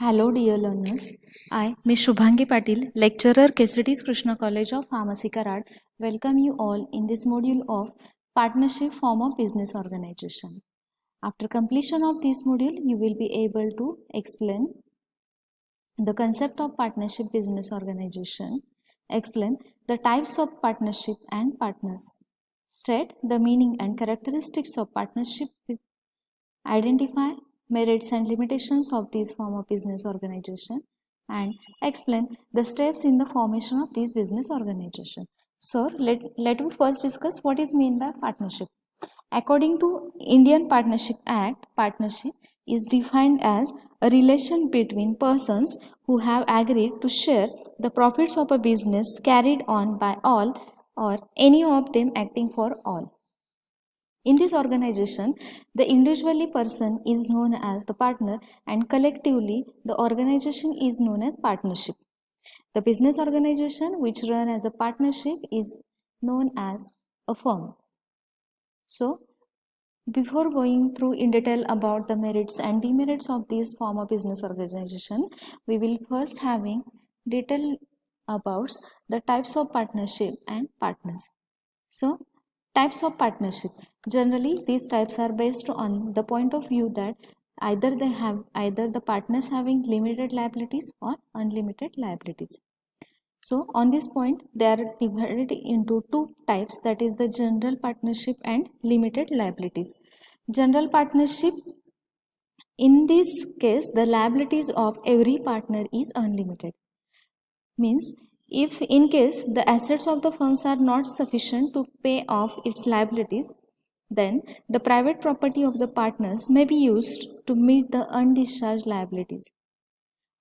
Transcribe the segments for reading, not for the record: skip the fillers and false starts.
Hello dear learners, I, Ms. Shubhangi Patil, lecturer KCT's Krishna College of Pharmacy Karad, welcome you all in this module of Partnership Form of Business Organization. After completion of this module, you will be able to explain the concept of partnership business organization, explain the types of partnership and partners, state the meaning and characteristics of partnership, identify merits and limitations of this form of business organization, and explain the steps in the formation of this business organization. So let me first discuss what is meant by partnership. According to Indian Partnership Act, partnership is defined as a relation between persons who have agreed to share the profits of a business carried on by all or any of them acting for all. In this organization, the individually person is known as the partner and collectively the organization is known as partnership. The business organization which run as a partnership is known as a firm. So, before going through in detail about the merits and demerits of this form of business organization, we will first having detail about the types of partnership and partners. So, types of partnership. Generally, these types are based on the point of view that either the partners having limited liabilities or unlimited liabilities. So, on this point, they are divided into two types, that is the general partnership and limited liabilities. General partnership, in this case, the liabilities of every partner is unlimited. Means, if in case the assets of the firms are not sufficient to pay off its liabilities, then the private property of the partners may be used to meet the undischarged liabilities.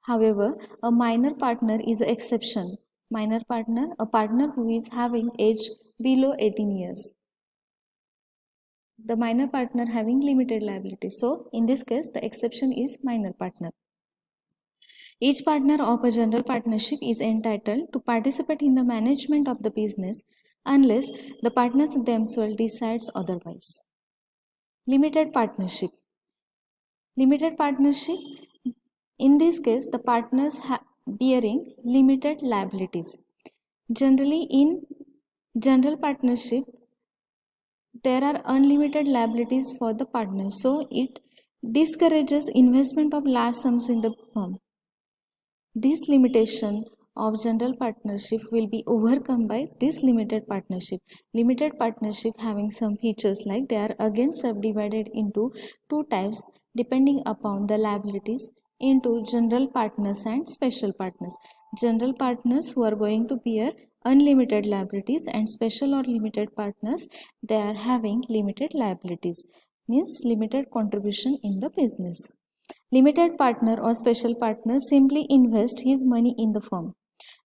However, a minor partner is an exception. Minor partner, a partner who is having age below 18 years. The minor partner having limited liability. So, in this case, the exception is minor partner. Each partner of a general partnership is entitled to participate in the management of the business unless the partners themselves decides otherwise. Limited partnership. Limited partnership, in this case, the partners bearing limited liabilities. Generally, in general partnership, there are unlimited liabilities for the partner, so it discourages investment of large sums in the firm. This limitation of general partnership will be overcome by this limited partnership. Limited partnership having some features like they are again subdivided into two types depending upon the liabilities into general partners and special partners. General partners who are going to bear unlimited liabilities and special or limited partners, they are having limited liabilities, means limited contribution in the business. Limited partner or special partner simply invests his money in the firm.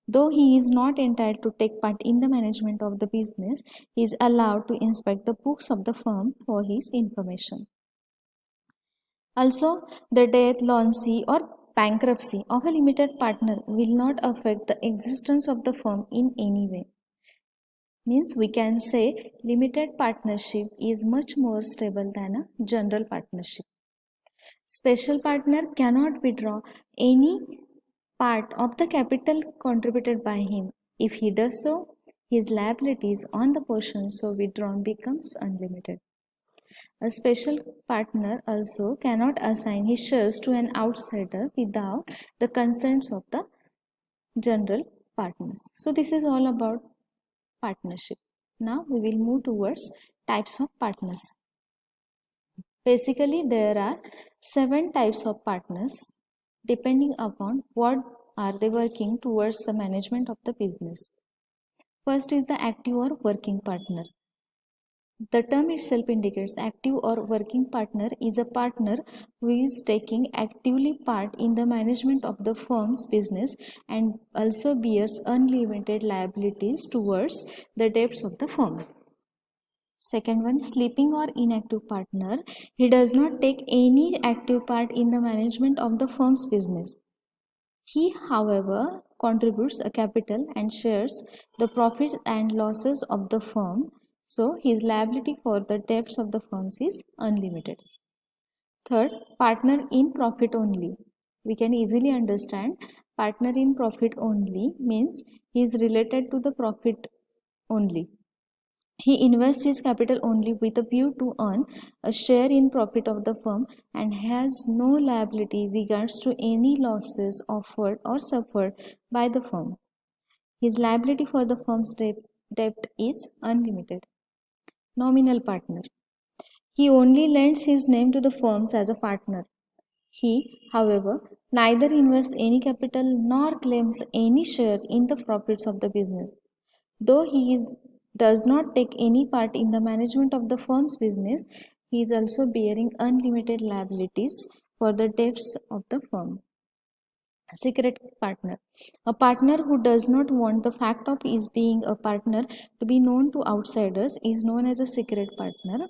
Though he is not entitled to take part in the management of the business, he is allowed to inspect the books of the firm for his information. Also, the death, loancy or bankruptcy of a limited partner will not affect the existence of the firm in any way. Means we can say limited partnership is much more stable than a general partnership. Special partner cannot withdraw any part of the capital contributed by him. If he does so, his liabilities on the portion so withdrawn becomes unlimited. A special partner also cannot assign his shares to an outsider without the consents of the general partners. So this is all about partnership. Now we will move towards types of partners. Basically, there are 7 types of partners depending upon what are they working towards the management of the business. First is the active or working partner. The term itself indicates active or working partner is a partner who is taking actively part in the management of the firm's business and also bears unlimited liabilities towards the debts of the firm. Second one, sleeping or inactive partner. He does not take any active part in the management of the firm's business. He, however, contributes a capital and shares the profits and losses of the firm, so his liability for the debts of the firms is unlimited. Third, partner in profit only. We can easily understand partner in profit only means he is related to the profit only. He invests his capital only with a view to earn a share in profit of the firm and has no liability regards to any losses offered or suffered by the firm. His liability for the firm's debt is unlimited. Nominal partner. He only lends his name to the firms as a partner. He, however, neither invests any capital nor claims any share in the profits of the business. Though does not take any part in the management of the firm's business, he is also bearing unlimited liabilities for the debts of the firm. Secret partner. A partner who does not want the fact of his being a partner to be known to outsiders is known as a secret partner.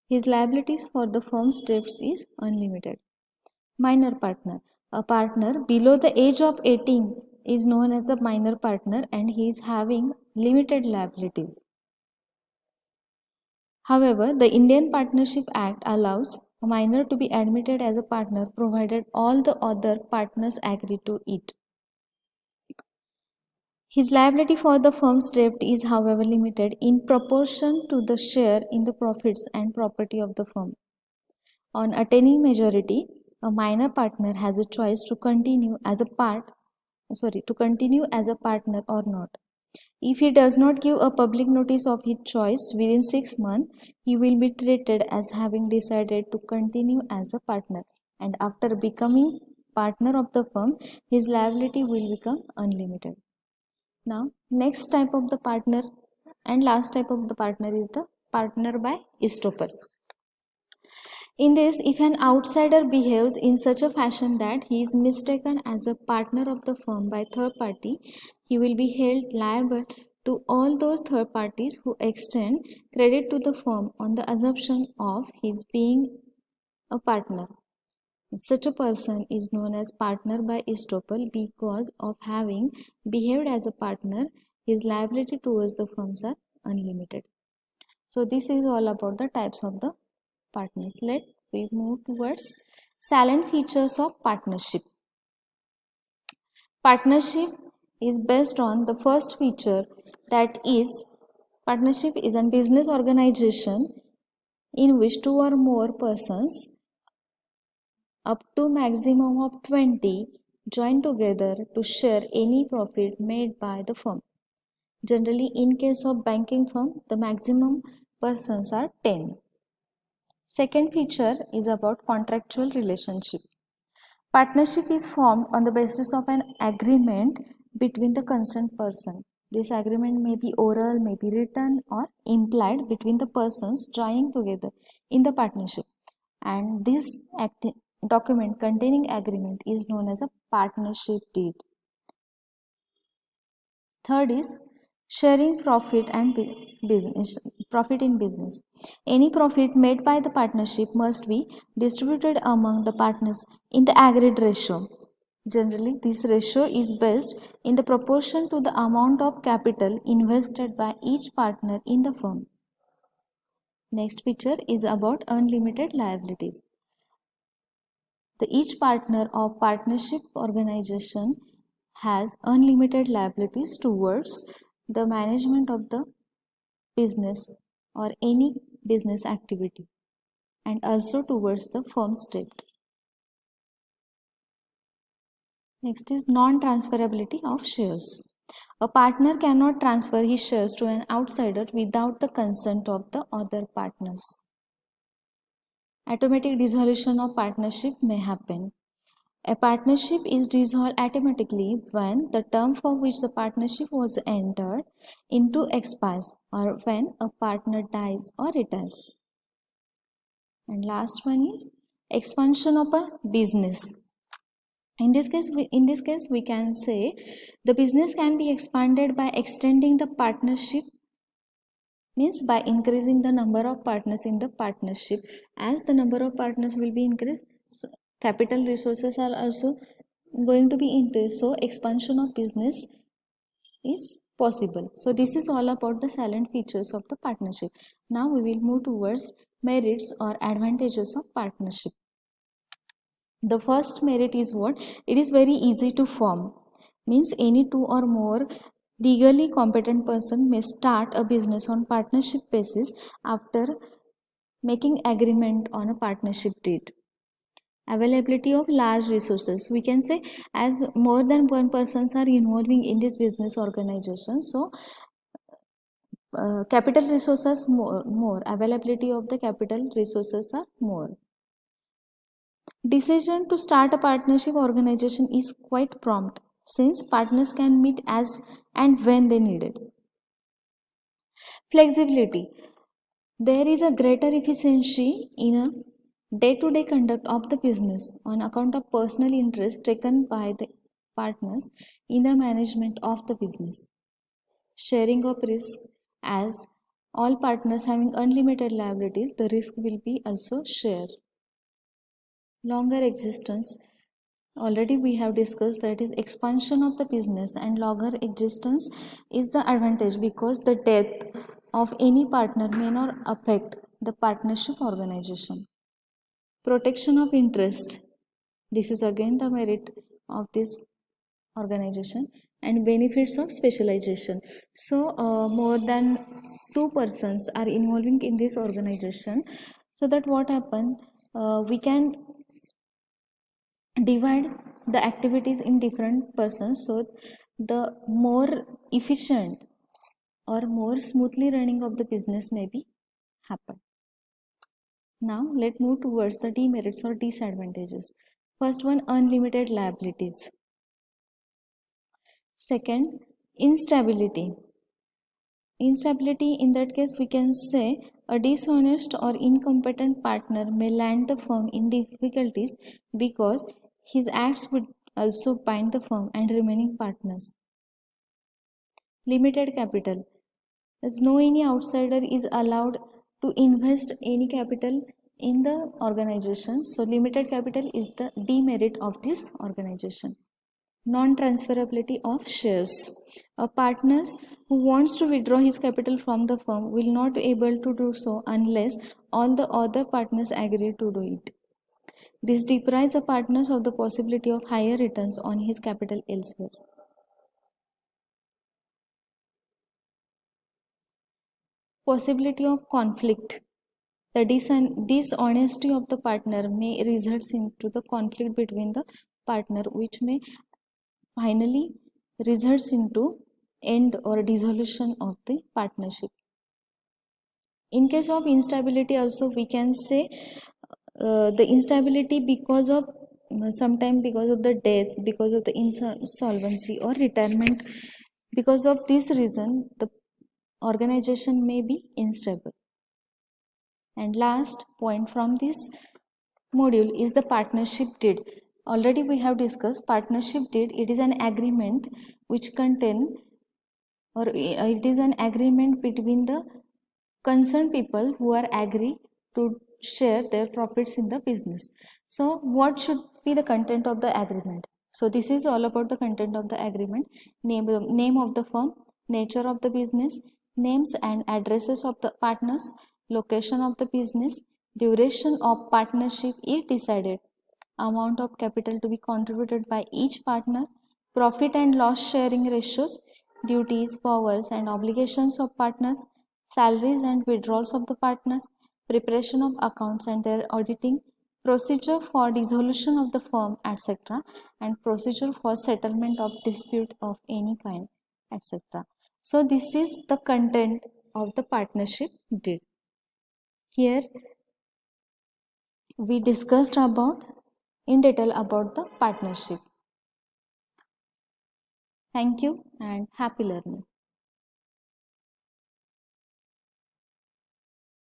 His liabilities for the firm's debts is unlimited. Minor partner. A partner below the age of 18 is known as a minor partner and he is having limited liabilities. However, the Indian Partnership Act allows a minor to be admitted as a partner provided all the other partners agree to it. His liability for the firm's debt is, however, limited in proportion to the share in the profits and property of the firm. On attaining majority, a minor partner has a choice to continue as a partner or not. If he does not give a public notice of his choice within 6 months, he will be treated as having decided to continue as a partner, and after becoming partner of the firm, his liability will become unlimited. Now, next type of the partner and last type of the partner is the partner by estoppel. In this, if an outsider behaves in such a fashion that he is mistaken as a partner of the firm by third party, he will be held liable to all those third parties who extend credit to the firm on the assumption of his being a partner. Such a person is known as partner by estoppel because of having behaved as a partner, his liability towards the firms are unlimited. So this is all about the types of the partners. Let we move towards salient features of partnership. Partnership is based on the first feature, that is, partnership is a business organization in which two or more persons up to maximum of 20 join together to share any profit made by the firm. Generally, in case of banking firm, the maximum persons are 10. Second feature is about contractual relationship. Partnership is formed on the basis of an agreement between the concerned person. This agreement may be oral, may be written or implied between the persons joining together in the partnership. And this document containing agreement is known as a partnership deed. Third is sharing profit in business. Any profit made by the partnership must be distributed among the partners in the agreed ratio. Generally, this ratio is based in the proportion to the amount of capital invested by each partner in the firm. Next feature is about unlimited liabilities. Each partner of partnership organization has unlimited liabilities towards the management of the business or any business activity and also towards the firm's debt. Next is non-transferability of shares. A partner cannot transfer his shares to an outsider without the consent of the other partners. Automatic dissolution of partnership may happen. A partnership is dissolved automatically when the term for which the partnership was entered into expires or when a partner dies or retires. And last one is expansion of a business. In this case, we can say the business can be expanded by extending the partnership, means by increasing the number of partners in the partnership. As the number of partners will be increased, so capital resources are also going to be increased, so expansion of business is possible. So this is all about the salient features of the partnership. Now we will move towards merits or advantages of partnership. The first merit is what? It is very easy to form. Means any two or more legally competent person may start a business on partnership basis after making agreement on a partnership deed. Availability of large resources. We can say as more than one persons are involving in this business organization, so capital resources more. Availability of the capital resources are more. Decision to start a partnership organization is quite prompt since partners can meet as and when they need it. Flexibility. There is a greater efficiency in a day-to-day conduct of the business on account of personal interest taken by the partners in the management of the business. Sharing of risk, as all partners having unlimited liabilities, the risk will be also shared. Longer existence. Already we have discussed that is expansion of the business, and longer existence is the advantage because the death of any partner may not affect the partnership organization. Protection of interest. This is again the merit of this organization. And benefits of specialization. So more than two persons are involving in this organization, so that what happen, we can divide the activities in different persons, so the more efficient or more smoothly running of the business may be happen. Now let's move towards the demerits or disadvantages. First one, unlimited liabilities. Second, instability. Instability, in that case we can say a dishonest or incompetent partner may land the firm in difficulties because his acts would also bind the firm and remaining partners. Limited capital, as no any outsider is allowed to invest any capital in the organization, so limited capital is the demerit of this organization. Non-transferability of shares. A partner who wants to withdraw his capital from the firm will not be able to do so unless all the other partners agree to do it. This deprives the partners of the possibility of higher returns on his capital elsewhere. Possibility of conflict. The dishonesty of the partner may result into the conflict between the partner, which may finally results into end or dissolution of the partnership. In case of instability also we can say the instability because of sometime because of the death, because of the insolvency or retirement. Because of this reason the organization may be unstable. And last point from this module is the partnership deed. Already we have discussed partnership deed. It is an agreement which contain, or it is an agreement between the concerned people who are agree to share their profits in the business. So what should be the content of the agreement? So this is all about the content of the agreement. Name of the firm, nature of the business, names and addresses of the partners, location of the business, duration of partnership if decided, amount of capital to be contributed by each partner, profit and loss sharing ratios, duties, powers and obligations of partners, salaries and withdrawals of the partners, preparation of accounts and their auditing, procedure for dissolution of the firm, etc., and procedure for settlement of dispute of any kind, etc. So this is the content of the partnership deed. Here we discussed about in detail about the partnership. Thank you and happy learning.